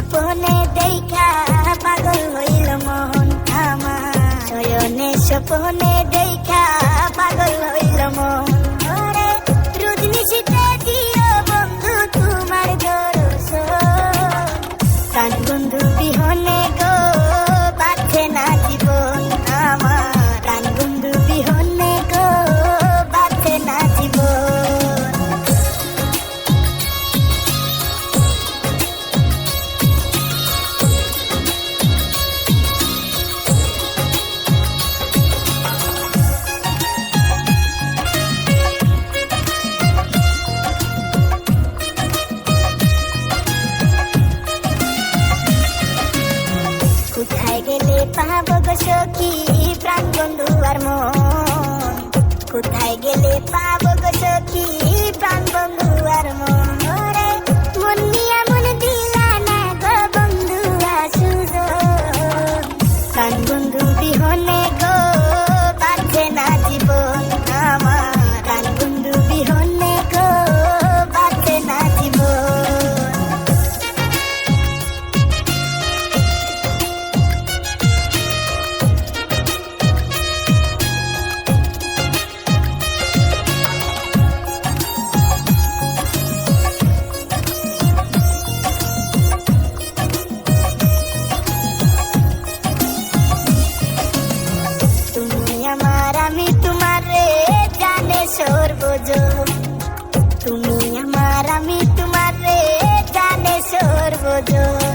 স্বপনে দেখা পাগল হইল মন আমার, শয়নে স্বপনে দেখা পাগল হইল মন। ওরে রুদনিশিতে দিও বন্ধু তোমার দর্শন, প্রাণ বন্ধু বিহনে গো বাঁচে না জীবন আমার, প্রাণ বন্ধু বিহনে গো বাঁচে না জীবন। কোথায় গেলে পাবো গো সখী প্রাণ বন্ধু আর মন, কোথায় গেলে পাবো গো সখী প্রাণ বন্ধু আর মন। ওরে মন নিয়া মন দিলা না গো বন্ধু আসুজন, প্রাণ বন্ধু বিহনে গো বাঁচে না জীবন আমার, প্রাণ বন্ধু বিহনে গো বাঁচে না জীবন। তুমি আমার আমি তোমার রে জানে সর্বজন, তুমি আমার আমি তোমার রে জানে সর্বজন।